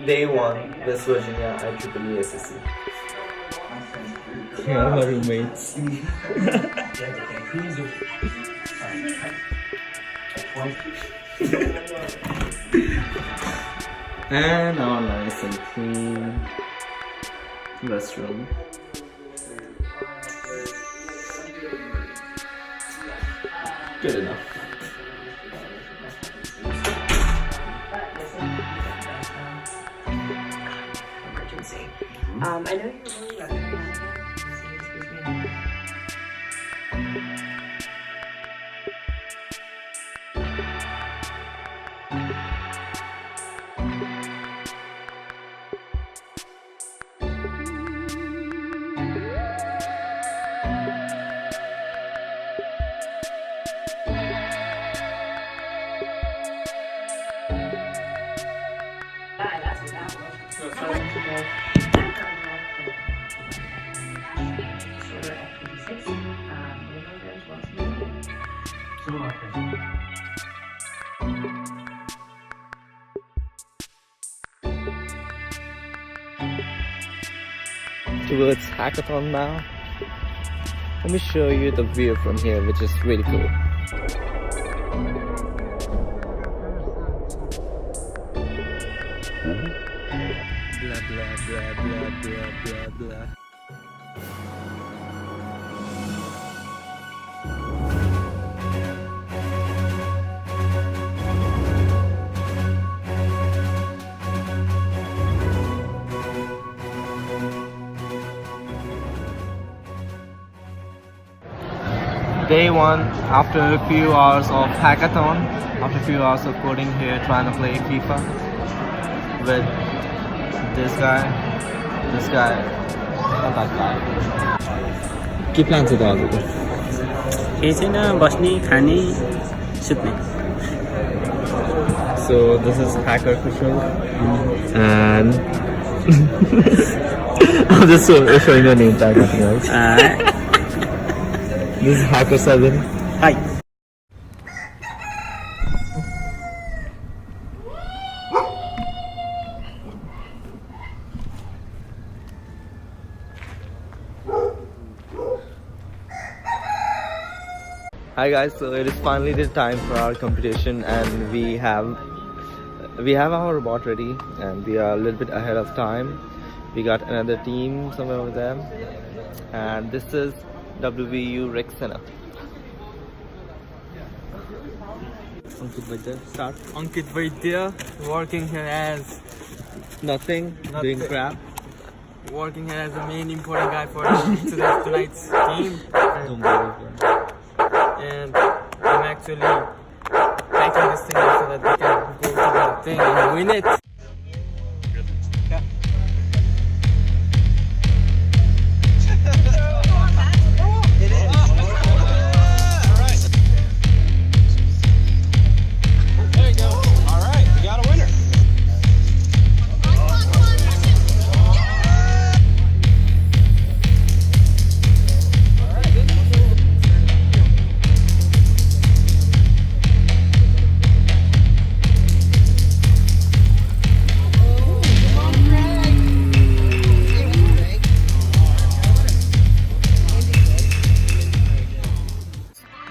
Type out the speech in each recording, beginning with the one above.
Day 1, West Virginia, IEEE SAC. Here are my roommates. And our nice and clean restroom. Good enough. Emergency. I know you're really recommending. Towards hackathon now. Let me show you the view from here, which is really cool. Blah blah blah blah blah blah blah. Day 1, after a few hours of hackathon, after a few hours of coding here, trying to play FIFA with this guy, and that guy. के plan छ त हजुरको? केही छैन, बस्ने, खाने, सुत्ने. So this is Hacker Kushal and I'm just showing your name tag, nothing else. This is Hacker 7. Hi. Hi guys, so it is finally the time for our competition and we have our robot ready and we are a little bit ahead of time. We got another team somewhere over there and this is WVU Rec Center. Start. Ankit Vaidya, working here as Nothing. Doing crap. working here as the main important guy for tonight's team. And I'm actually packing this thing up so that we can go to the thing and win it.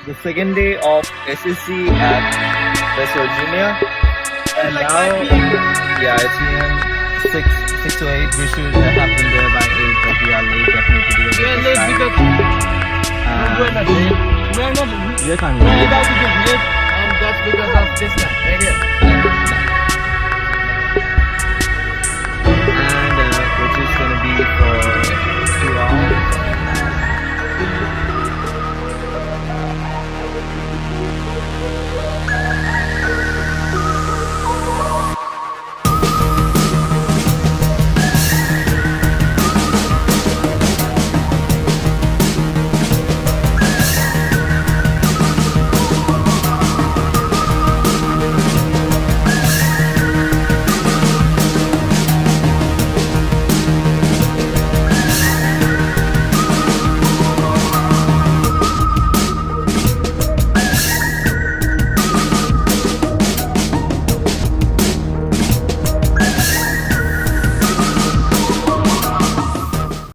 The second day of SAC at West Virginia, and now, yeah, it's even 6 to 8. We should have been there by 8, but we are late definitely because We are late because we're not late. we're We're about to get late, and that's because of this guy right here.